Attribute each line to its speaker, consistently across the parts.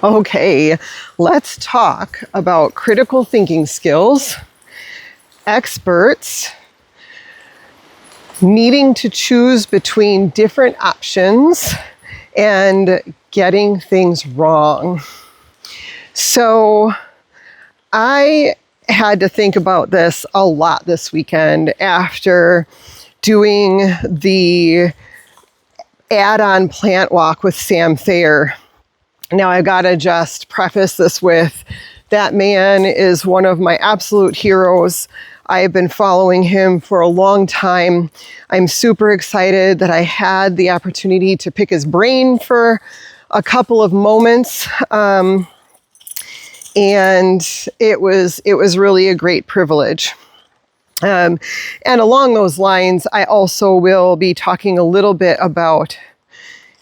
Speaker 1: Okay, let's talk about critical thinking skills, experts needing to choose between different options, and getting things wrong. So I had to think about this a lot this weekend after doing the add-on plant walk with Sam Thayer. Now, I gotta just preface this with that man is one of my absolute heroes. I have been following him for a long time. I'm super excited that I had the opportunity to pick his brain for a couple of moments. And it was really a great privilege. And along those lines, I also will be talking a little bit about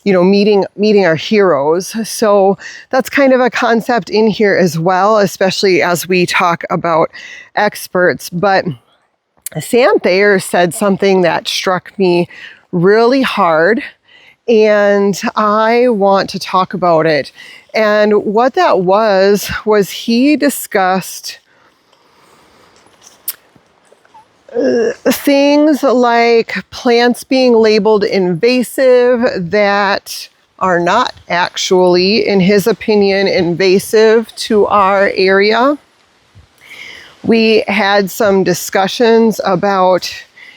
Speaker 1: meeting our heroes. So that's kind of a concept in here as well, especially as we talk about experts. But Sam Thayer said something that struck me really hard, and I want to talk about it. And what that was he discussed things like plants being labeled invasive that are not actually, in his opinion, invasive to our area. We had some discussions about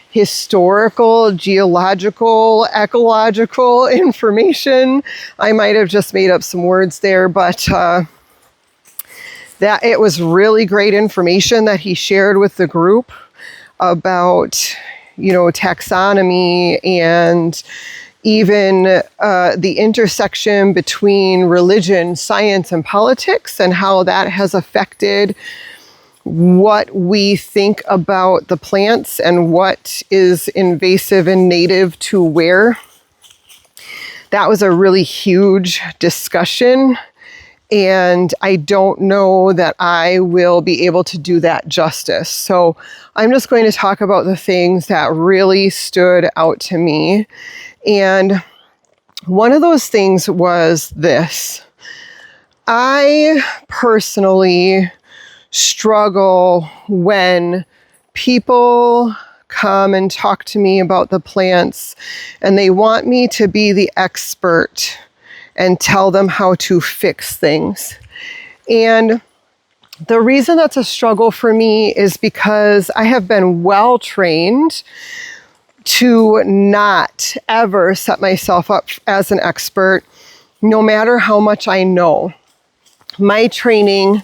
Speaker 1: historical, geological, ecological information. I might have just made up some words there, but that it was really great information that he shared with the group about, taxonomy and even the intersection between religion, science, and politics, and how that has affected what we think about the plants and what is invasive and native to where. That was a really huge discussion. And I don't know that I will be able to do that justice. So I'm just going to talk about the things that really stood out to me. And one of those things was this. I personally struggle when people come and talk to me about the plants and they want me to be the expert and tell them how to fix things. And the reason that's a struggle for me is because I have been well trained to not ever set myself up as an expert, no matter how much I know. My training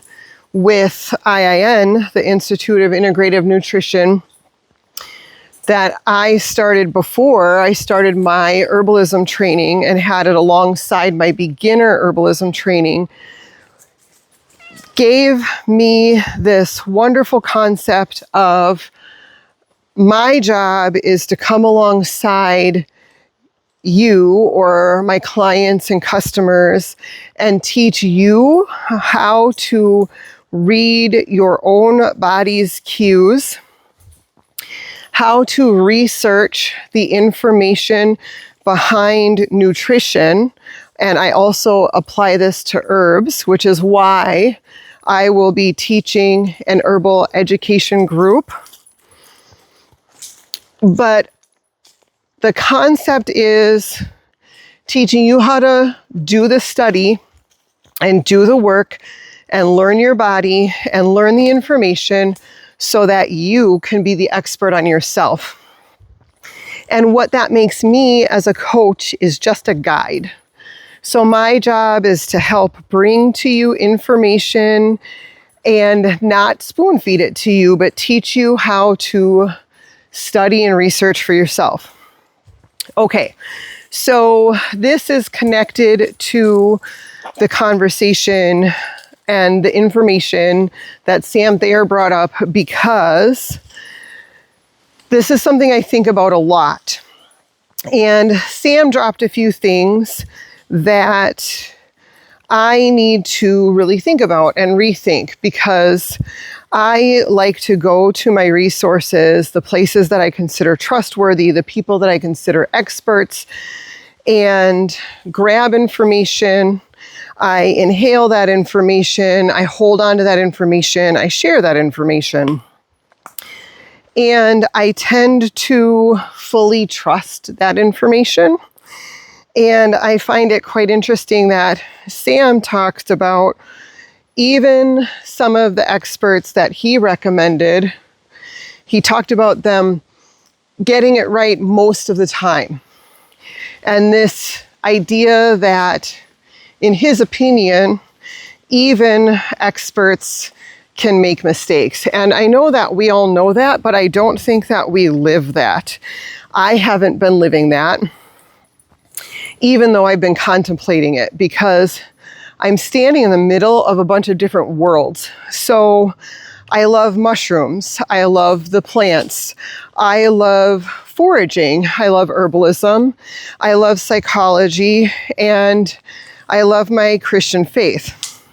Speaker 1: with IIN, the Institute of Integrative Nutrition, that I started before I started my herbalism training and had it alongside my beginner herbalism training, gave me this wonderful concept of my job is to come alongside you or my clients and customers and teach you how to read your own body's cues, how to research the information behind nutrition. And I also apply this to herbs, which is why I will be teaching an herbal education group. But the concept is teaching you how to do the study and do the work and learn your body and learn the information so that you can be the expert on yourself. And what that makes me as a coach is just a guide. So my job is to help bring to you information and not spoon feed it to you, but teach you how to study and research for yourself. Okay, so this is connected to the conversation and the information that Sam Thayer brought up, because this is something I think about a lot. And Sam dropped a few things that I need to really think about and rethink, because I like to go to my resources, the places that I consider trustworthy, the people that I consider experts, and grab information. I inhale that information, I hold on to that information, I share that information. And I tend to fully trust that information. And I find it quite interesting that Sam talked about even some of the experts that he recommended, he talked about them getting it right most of the time. And this idea that, in his opinion, even experts can make mistakes. And I know that we all know that, but I don't think that we live that. I haven't been living that, even though I've been contemplating it, because I'm standing in the middle of a bunch of different worlds. So I love mushrooms. I love the plants. I love foraging. I love herbalism. I love psychology. And I love my Christian faith.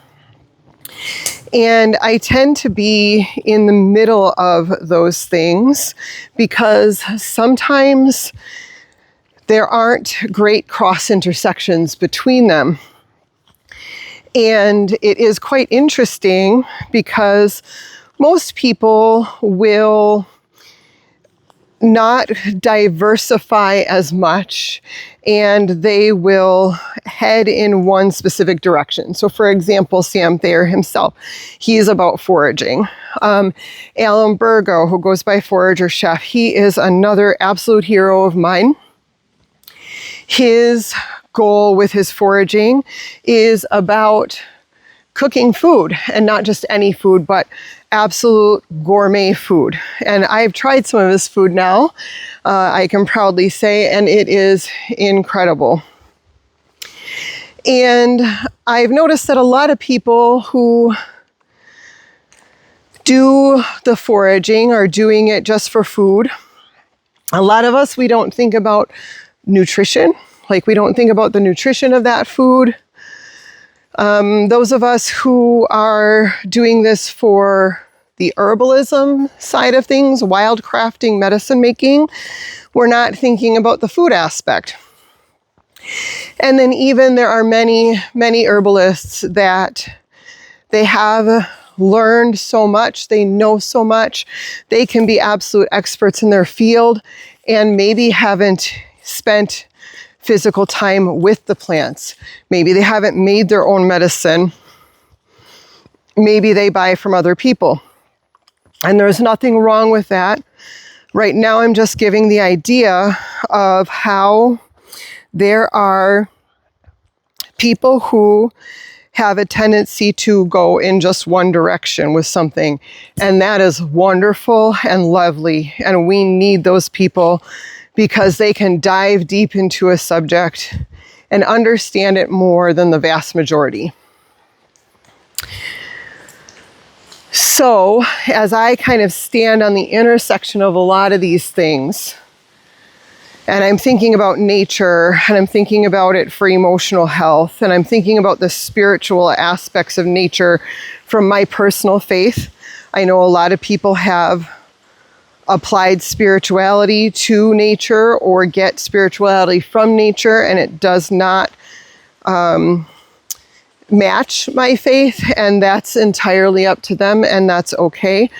Speaker 1: And I tend to be in the middle of those things because sometimes there aren't great cross intersections between them. And it is quite interesting because most people will not diversify as much and they will head in one specific direction. So for example, Sam Thayer himself, he's about foraging. Alan Burgo, who goes by Forager Chef, he is another absolute hero of mine. His goal with his foraging is about cooking food, and not just any food, but absolute gourmet food. And I've tried some of his food now, I can proudly say, and it is incredible. And I've noticed that a lot of people who do the foraging are doing it just for food. A lot of us, we don't think about nutrition. Like, we don't think about the nutrition of that food. Those of us who are doing this for the herbalism side of things, wildcrafting, medicine making, we're not thinking about the food aspect. And then even there are many, many herbalists that they have learned so much, they know so much, they can be absolute experts in their field and maybe haven't spent physical time with the plants. Maybe they haven't made their own medicine. Maybe they buy from other people. And there's nothing wrong with that. Right now, I'm just giving the idea of how there are people who have a tendency to go in just one direction with something. And that is wonderful and lovely. And we need those people because they can dive deep into a subject and understand it more than the vast majority. So, as I kind of stand on the intersection of a lot of these things, and I'm thinking about nature, and I'm thinking about it for emotional health, and I'm thinking about the spiritual aspects of nature from my personal faith. I know a lot of people have applied spirituality to nature or get spirituality from nature, and it does not match my faith, and that's entirely up to them, and that's okay.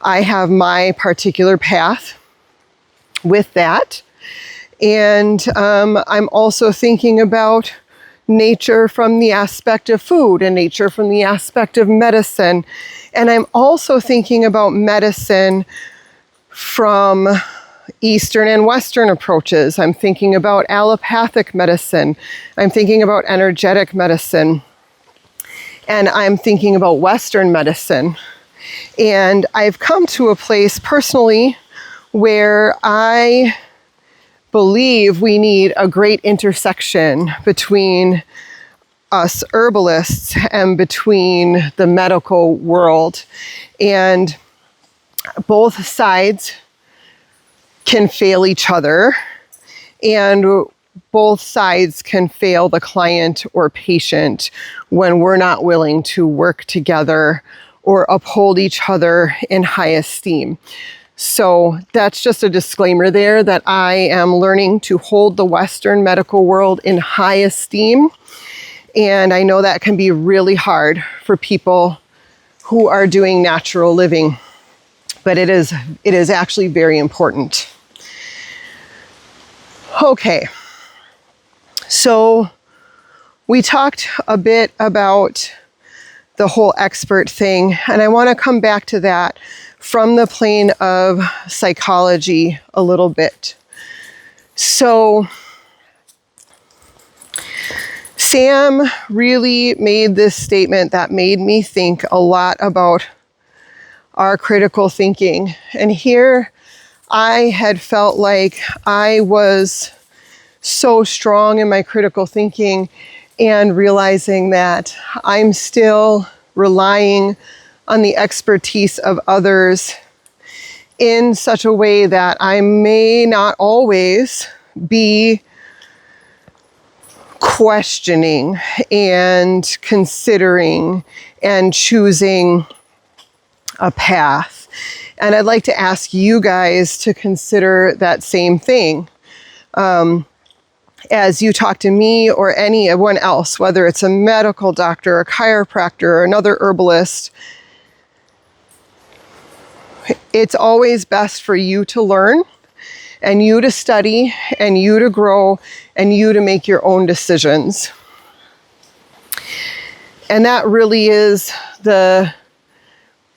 Speaker 1: I have my particular path with that. And I'm also thinking about nature from the aspect of food and nature from the aspect of medicine. And I'm also thinking about medicine from Eastern and Western approaches. I'm thinking about allopathic medicine. I'm thinking about energetic medicine. And I'm thinking about Western medicine. And I've come to a place personally where I believe we need a great intersection between us herbalists and between the medical world. And both sides can fail each other, and both sides can fail the client or patient when we're not willing to work together or uphold each other in high esteem. So that's just a disclaimer there that I am learning to hold the Western medical world in high esteem. And I know that can be really hard for people who are doing natural living, but it is actually very important. Okay, so we talked a bit about the whole expert thing, and I want to come back to that from the plane of psychology a little bit. So Sam really made this statement that made me think a lot about our critical thinking. And here I had felt like I was so strong in my critical thinking and realizing that I'm still relying on the expertise of others in such a way that I may not always be questioning and considering and choosing a path. And I'd like to ask you guys to consider that same thing. As you talk to me or anyone else, whether it's a medical doctor, a chiropractor, or another herbalist, it's always best for you to learn and you to study and you to grow and you to make your own decisions. And that really is the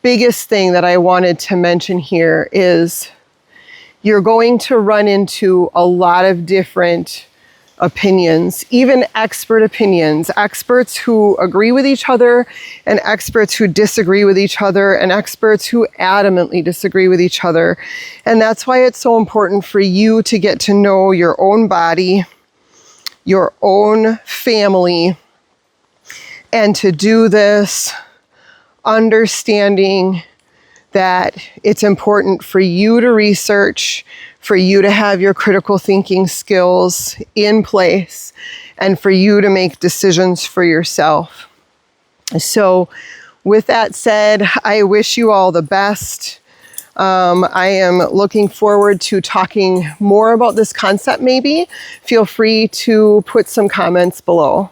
Speaker 1: biggest thing that I wanted to mention here is you're going to run into a lot of different opinions, even expert opinions, experts who agree with each other and experts who disagree with each other and experts who adamantly disagree with each other. And that's why it's so important for you to get to know your own body, your own family, and to do this understanding that it's important for you to research, for you to have your critical thinking skills in place, and for you to make decisions for yourself. So with that said, I wish you all the best. I am looking forward to talking more about this concept maybe. Feel free to put some comments below.